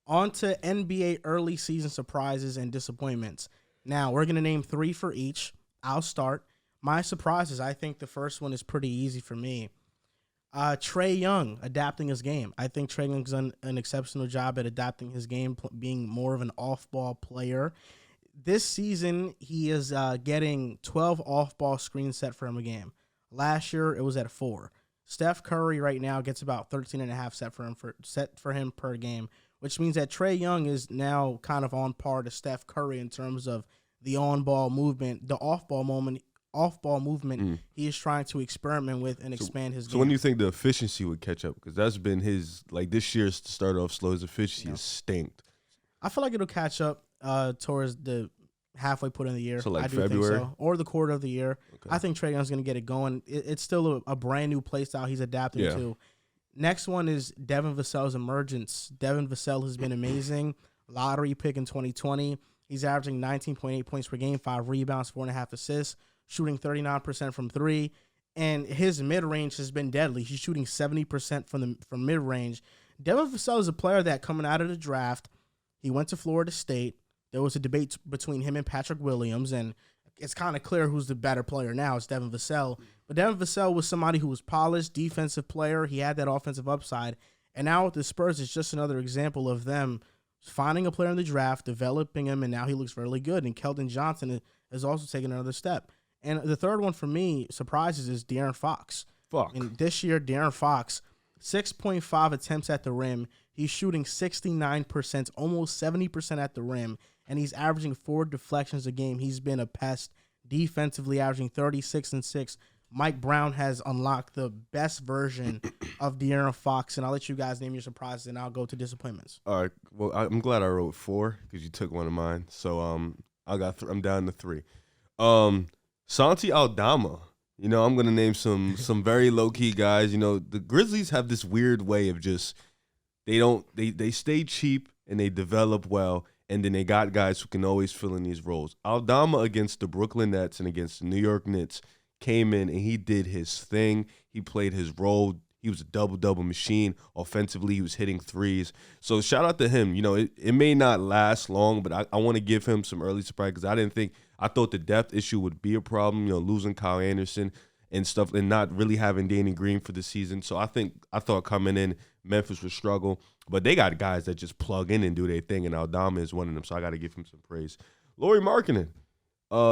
On to NBA early season surprises and disappointments. Now, we're going to name 3 for each. I'll start. My surprises, I think the first one is pretty easy for me. Trae Young adapting his game. I think Trae Young's done an exceptional job at adapting his game, being more of an off-ball player. This season, he is getting 12 off-ball screens set for him a game. Last year, it was at 4. Steph Curry right now gets about 13 and a half set for him per game, which means that Trae Young is now kind of on par to Steph Curry in terms of the on-ball movement, the off-ball movement he is trying to experiment with and expand his game. So when do you think the efficiency would catch up? Because that's been his, like this year's start off slow. His efficiency is stinked. I feel like it'll catch up towards the halfway point in the year. So like I do February? think so. Or the quarter of the year. Okay. I think Trae Young's going to get it going. It's still a brand new play style he's adapting to. Next one is Devin Vassell's emergence. Devin Vassell has been amazing. Lottery pick in 2020. He's averaging 19.8 points per game, 5 rebounds, 4.5 assists, shooting 39% from 3. And his mid-range has been deadly. He's shooting 70% from mid-range. Devin Vassell is a player that coming out of the draft, he went to Florida State. There was a debate between him and Patrick Williams, and it's kind of clear who's the better player now. It's Devin Vassell. But Devin Vassell was somebody who was polished, defensive player. He had that offensive upside. And now with the Spurs, it's just another example of them finding a player in the draft, developing him, and now he looks really good. And Keldon Johnson has also taken another step. And the third one for me, surprises, is De'Aaron Fox. And this year, De'Aaron Fox, 6.5 attempts at the rim. He's shooting 69%, almost 70% at the rim, and he's averaging 4 deflections a game. He's been a pest defensively, averaging 36 and 6. Mike Brown has unlocked the best version of De'Aaron Fox, and I'll let you guys name your surprises, and I'll go to disappointments. All right. Well, I'm glad I wrote 4 because you took one of mine. So I'm down to 3. Santi Aldama. You know, I'm gonna name some very low key guys. You know, the Grizzlies have this weird way of just they stay cheap and they develop well, and then they got guys who can always fill in these roles. Aldama against the Brooklyn Nets and against the New York Knicks came in and he did his thing. He played his role. He was a double-double machine. Offensively, he was hitting threes. So shout out to him. You know, it may not last long, but I want to give him some early surprise because I thought the depth issue would be a problem, you know, losing Kyle Anderson and stuff and not really having Danny Green for the season. So I thought coming in, Memphis would struggle. But they got guys that just plug in and do their thing, and Aldama is one of them. So I got to give him some praise. Lauri Markkanen.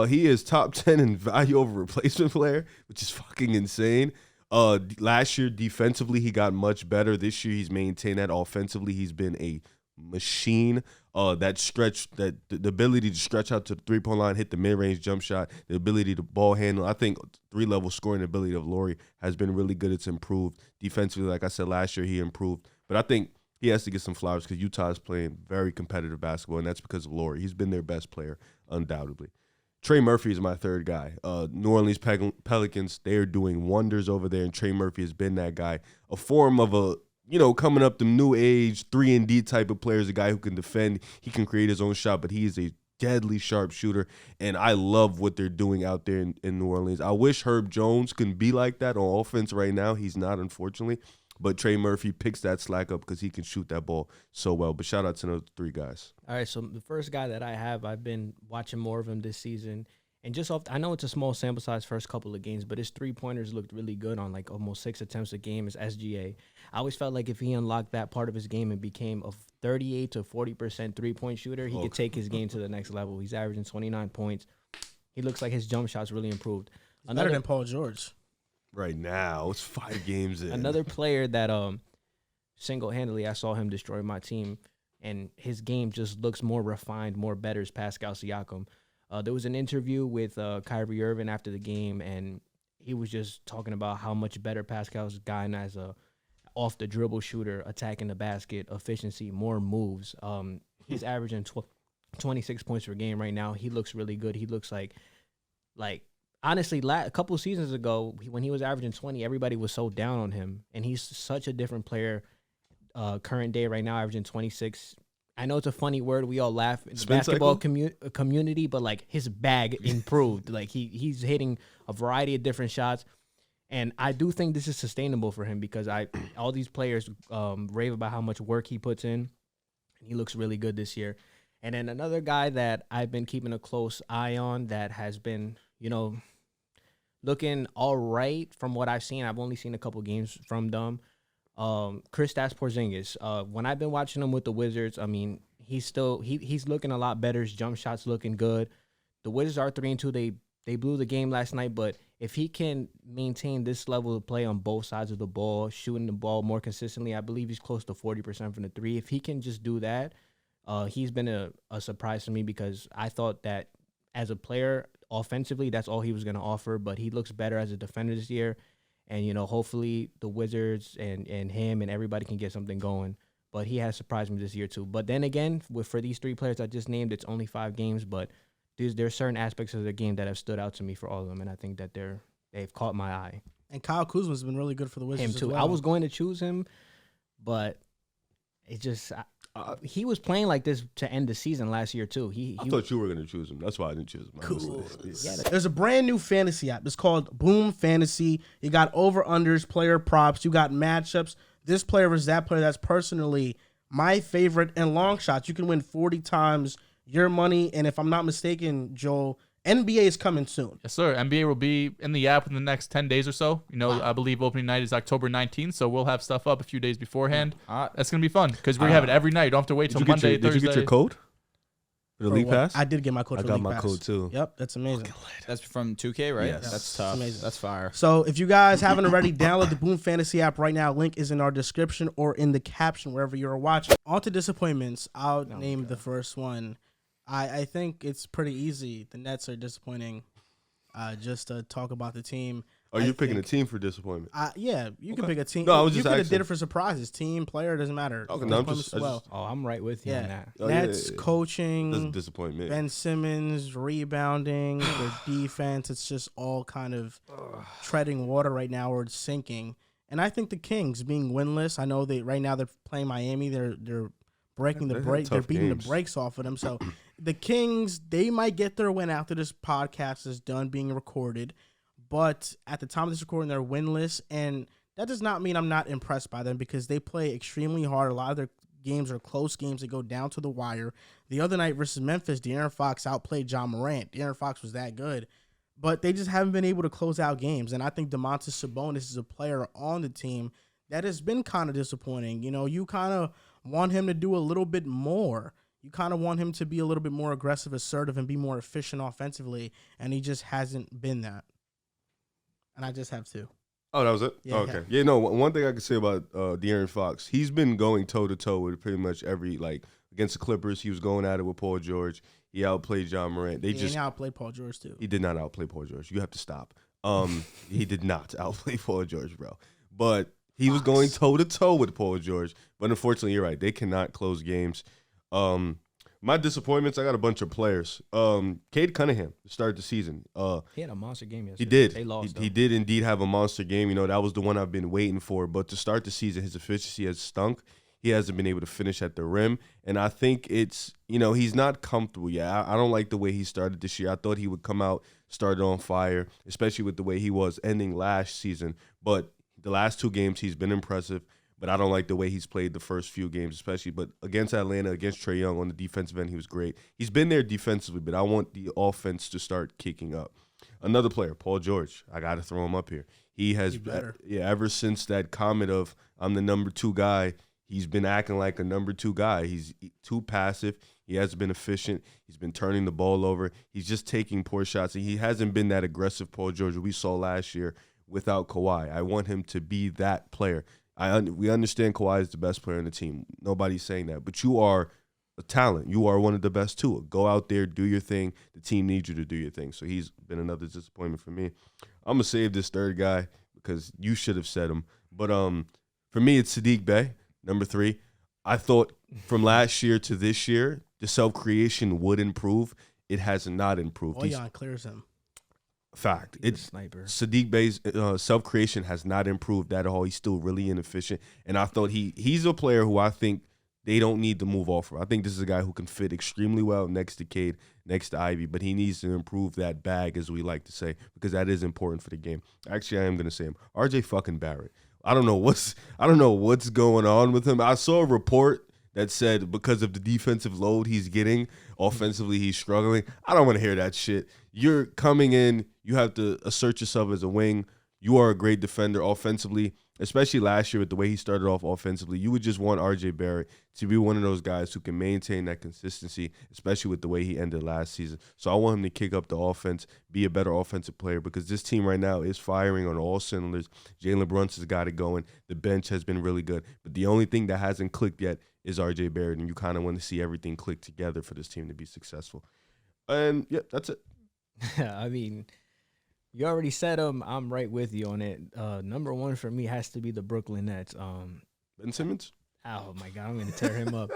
He is top 10 in value over replacement player, which is fucking insane. Last year, defensively, he got much better. This year, he's maintained that. Offensively, he's been a machine. The ability to stretch out to the three-point line, hit the mid-range jump shot, the ability to ball handle. I think 3-level scoring ability of Lauri has been really good. It's improved. Defensively, like I said, last year he improved. But I think he has to get some flowers because Utah is playing very competitive basketball, and that's because of Lauri. He's been their best player, undoubtedly. Trey Murphy is my third guy. New Orleans Pelicans, they are doing wonders over there, and Trey Murphy has been that guy. A form of coming up the new age 3-and-D type of player is a guy who can defend. He can create his own shot, but he is a deadly sharp shooter, and I love what they're doing out there in New Orleans. I wish Herb Jones can be like that on offense right now. He's not, unfortunately, but Trey Murphy picks that slack up because he can shoot that ball so well. But shout out to those 3 guys. All right, so the first guy that I've been watching more of him this season. And I know it's a small sample size first couple of games, but his 3-pointers looked really good on like almost 6 attempts a game as SGA. I always felt like if he unlocked that part of his game and became a 38 to 40% 3-point shooter, he could take his game to the next level. He's averaging 29 points. He looks like his jump shot's really improved. Better than Paul George. Right now, it's 5 games in. Another player that single-handedly I saw him destroy my team, and his game just looks more refined, more better, is Pascal Siakam. There was an interview with Kyrie Irving after the game, and he was just talking about how much better Pascal's gotten as a off-the-dribble shooter, attacking the basket, efficiency, more moves. He's averaging 26 points per game right now. He looks really good. He looks like honestly, a couple of seasons ago, when he was averaging 20, everybody was so down on him, and he's such a different player current day right now, averaging 26. I know it's a funny word. We all laugh in the basketball community, but like his bag improved. Like he's hitting a variety of different shots, and I do think this is sustainable for him because all these players rave about how much work he puts in, He looks really good this year. And then another guy that I've been keeping a close eye on that has been, looking all right from what I've seen. I've only seen a couple games from them. Kristaps Porzingis. When I've been watching him with the Wizards, I mean, he's looking a lot better. His jump shot's looking good. The Wizards are 3-2. They blew the game last night, but if he can maintain this level of play on both sides of the ball, shooting the ball more consistently, I believe he's close to 40% from the three. If he can just do that, he's been a surprise to me because I thought that as a player, offensively, that's all he was going to offer, but he looks better as a defender this year. And, hopefully the Wizards and him and everybody can get something going. But he has surprised me this year too. But then again, for these three players I just named, it's only 5 games, but there are certain aspects of their game that have stood out to me for all of them, and I think that they've caught my eye. And Kyle Kuzma's been really good for the Wizards Him too. as well. I was going to choose him, but it just he was playing like this to end the season last year too. I thought you were going to choose him. That's why I didn't choose him. Cool. Yeah. There's a brand new fantasy app. It's called Boom Fantasy. You got over-unders, player props. You got matchups. This player versus that player. That's personally my favorite. And long shots. You can win 40 times your money. And if I'm not mistaken, Joel, NBA is coming soon. Yes, sir. NBA will be in the app in the next 10 days or so. I believe opening night is October 19th, so we'll have stuff up a few days beforehand. That's going to be fun because we have it every night. You don't have to wait till Monday, Thursday. Did you get your code for the League Pass? I did get my code for the League Pass. I got my code too. Yep, that's amazing. That's from 2K, right? Yes. That's tough. Amazing. That's fire. So if you guys haven't already, download the Boom Fantasy app right now. Link is in our description or in the caption wherever you're watching. On to disappointments. I'll name the first one. I think it's pretty easy. The Nets are disappointing. Just to talk about the team. Are you picking a team for disappointment? Yeah, you can pick a team. No, I was you just could have asking. did it for surprises. Team, player, doesn't matter. Okay, no, I'm right with you on that. Nets coaching, doesn't disappoint me. Ben Simmons rebounding, their defense. It's just all kind of treading water right now, or it's sinking. And I think the Kings being winless. I know right now they're playing Miami. They're breaking the break. They're beating the brakes off of them. So the Kings, they might get their win after this podcast is done being recorded. But at the time of this recording, they're winless. And that does not mean I'm not impressed by them because they play extremely hard. A lot of their games are close games. They go down to the wire. The other night versus Memphis, De'Aaron Fox outplayed John Morant. De'Aaron Fox was that good. But they just haven't been able to close out games. And I think Domantas Sabonis is a player on the team that has been kind of disappointing. You kind of want him to do a little bit more. You kind of want him to be a little bit more aggressive, assertive, and be more efficient offensively, and he just hasn't been that. And I just have 2. Oh, that was it? Yeah, okay. Yeah, no, one thing I can say about De'Aaron Fox, he's been going toe-to-toe with pretty much every, against the Clippers, he was going at it with Paul George. He outplayed John Morant. He outplayed Paul George, too. He did not outplay Paul George. You have to stop. He did not outplay Paul George, bro. But he was going toe-to-toe with Paul George. But unfortunately, you're right. They cannot close games. My disappointments, I got a bunch of players. Cade Cunningham started the season. He had a monster game yesterday. He did. They lost. He did indeed have a monster game. That was the one I've been waiting for. But to start the season, his efficiency has stunk. He hasn't been able to finish at the rim. And I think it's, he's not comfortable yet. I don't like the way he started this year. I thought he would come out, started on fire, especially with the way he was ending last season. But the last 2 games, he's been impressive. But I don't like the way he's played the first few games, especially. But against Atlanta, against Trae Young on the defensive end, he was great. He's been there defensively, but I want the offense to start kicking up. Another player, Paul George. I got to throw him up here. He has, ever since that comment of I'm the number 2 guy, he's been acting like a number 2 guy. He's too passive. He hasn't been efficient. He's been turning the ball over. He's just taking poor shots. And he hasn't been that aggressive Paul George we saw last year without Kawhi. I want him to be that player. We understand Kawhi is the best player on the team. Nobody's saying that. But you are a talent. You are one of the best too. Go out there, do your thing. The team needs you to do your thing. So he's been another disappointment for me. I'm going to save this third guy because you should have said him. But for me, it's Sadiq Bey, number 3. I thought from last year to this year, the self-creation would improve. It has not improved. Boyan clears him. Fact. He's a sniper. Sadiq Bey's self-creation has not improved at all. He's still really inefficient. And I thought he's a player who I think they don't need to move off for. I think this is a guy who can fit extremely well next to Cade, next to Ivy, but he needs to improve that bag, as we like to say, because that is important for the game. Actually, I am going to say him. RJ fucking Barrett. I don't know what's going on with him. I saw a report that said because of the defensive load he's getting, offensively he's struggling. I don't want to hear that shit. You're coming in, you have to assert yourself as a wing. You are a great defender offensively, especially last year with the way he started off offensively. You would just want RJ Barrett to be one of those guys who can maintain that consistency, especially with the way he ended last season. So I want him to kick up the offense, be a better offensive player, because this team right now is firing on all cylinders. Jalen Brunson's got it going. The bench has been really good. But the only thing that hasn't clicked yet is RJ Barrett, and you kind of want to see everything click together for this team to be successful. And, yeah, that's it. I mean, you already said I'm right with you on it. Number one for me has to be the Brooklyn Nets. Ben Simmons? Oh my God, I'm gonna tear him up.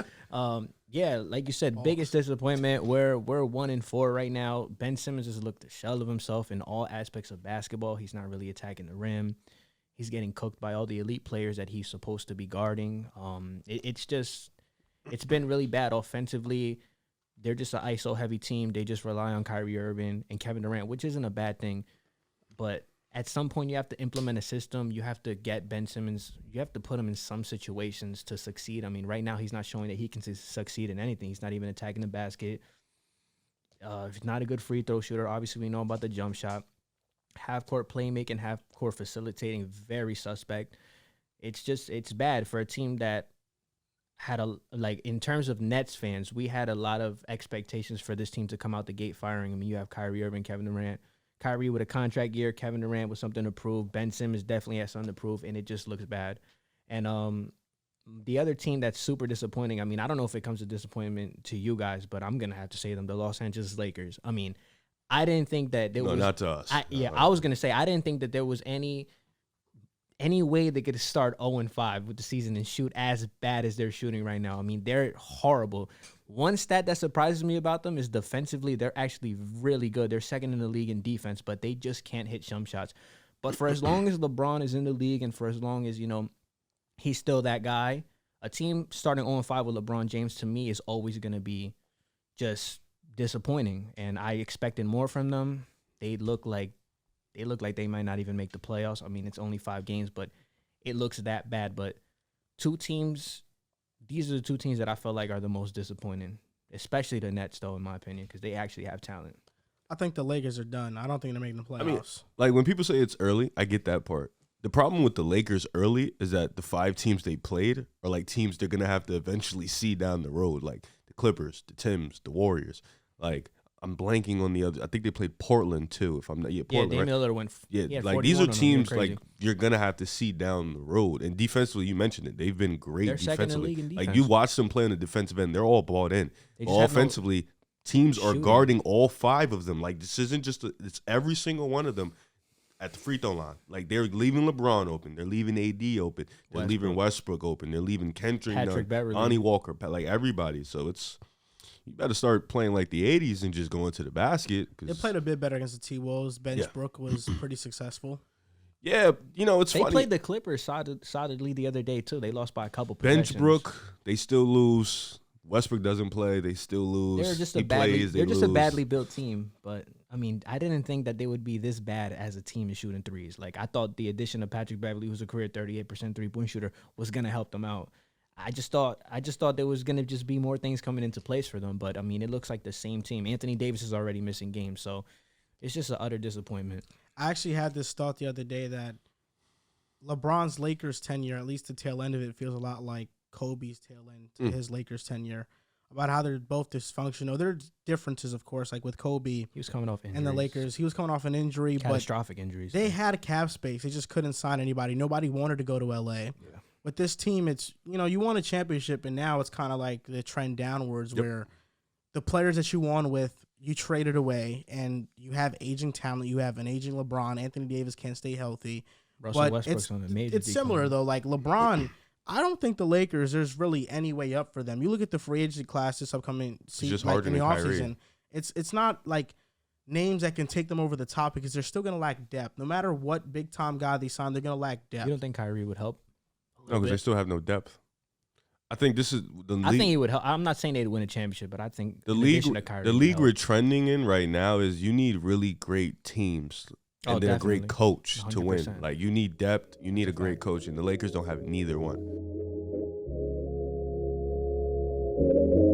Yeah, like you said, biggest disappointment. We're 1-4 right now. Ben Simmons has looked a shell of himself in all aspects of basketball. He's not really attacking the rim. He's getting cooked by all the elite players that he's supposed to be guarding. It's been really bad offensively. They're just an ISO heavy team. They just rely on Kyrie Irving and Kevin Durant, which isn't a bad thing. But at some point, you have to implement a system. You have to get Ben Simmons. You have to put him in some situations to succeed. I mean, right now, he's not showing that he can succeed in anything. He's not even attacking the basket. He's not a good free throw shooter. Obviously, we know about the jump shot. Half-court playmaking, half-court facilitating, very suspect. It's bad for a team that had in terms of Nets fans, we had a lot of expectations for this team to come out the gate firing. I mean, you have Kyrie Irving, Kevin Durant. Kyrie with a contract year, Kevin Durant with something to prove. Ben Simmons definitely has something to prove, and it just looks bad. And the other team that's super disappointing, I mean, I don't know if it comes to disappointment to you guys, but I'm going to have to say them, the Los Angeles Lakers. I mean, I didn't think that there was... No, not to us. I was going to say, I didn't think that there was any way they could start 0-5 with the season and shoot as bad as they're shooting right now. I mean, they're horrible. One stat that surprises me about them is defensively, they're actually really good. They're second in the league in defense, but they just can't hit jump shots. But for as long as LeBron is in the league and for as long as, he's still that guy, a team starting 0-5 with LeBron James, to me, is always going to be just disappointing. And I expected more from them. They look like they might not even make the playoffs. I mean, it's only 5 games, but it looks that bad. But these are the two teams that I feel like are the most disappointing, especially the Nets, though, in my opinion, because they actually have talent. I think the Lakers are done. I don't think they're making the playoffs. I mean, when people say it's early, I get that part. The problem with the Lakers early is that the 5 teams they played are like teams they're going to have to eventually see down the road, like the Clippers, the Timbs, the Warriors. Like, I'm blanking on the other. I think they played Portland too. If I'm not, Portland. Yeah, Dame Lillard went. Yeah, like these are teams like you're gonna have to see down the road. And defensively, you mentioned it. They've been great They're defensively. second in the league in defense. Like you watch them play on the defensive end, they're all bought in. Offensively, teams are guarding all 5 of them. Like this isn't just it's every single one of them at the free throw line. Like they're leaving LeBron open, they're leaving AD open, they're leaving Westbrook open, they're leaving Kendrick, Lonnie Walker, like everybody. So it's. You better start playing like the 80s and just going to the basket. They played a bit better against the T-Wolves. Brook was pretty successful. Yeah, it's funny. They played the Clippers solidly the other day, too. They lost by a couple possessions. Benchbrook, they still lose. Westbrook doesn't play. They still lose. They're just a badly built team. But, I mean, I didn't think that they would be this bad as a team in shooting threes. Like, I thought the addition of Patrick Beverley, who's a career 38% three-point shooter, was going to help them out. I just thought there was going to just be more things coming into place for them. But, I mean, it looks like the same team. Anthony Davis is already missing games. So, it's just an utter disappointment. I actually had this thought the other day that LeBron's Lakers tenure, at least the tail end of it, feels a lot like Kobe's tail end to his Lakers tenure. About how they're both dysfunctional. There are differences, of course, like with Kobe. He was coming off injuries. And the Lakers. He was coming off an injury. Catastrophic injuries. They had cap space. They just couldn't sign anybody. Nobody wanted to go to L.A. Yeah. With this team, it's, you won a championship, and now it's kind of like the trend downwards where the players that you won with, you traded away, and you have aging talent. You have an aging LeBron. Anthony Davis can't stay healthy. Russell Westbrook's on a major It's similar, though. Like, LeBron, I don't think the Lakers, there's really any way up for them. You look at the free agency class this upcoming season, like in the offseason. It's not like names that can take them over the top because they're still going to lack depth. No matter what big-time guy they sign, they're going to lack depth. You don't think Kyrie would help? No, because they still have no depth. I think this is the league. I think he would help. I'm not saying they'd win a championship, but I think the league we're trending in right now is you need really great teams and then a great coach 100%. To win. Like you need depth, you need a great coach, and the Lakers don't have neither one. Peace.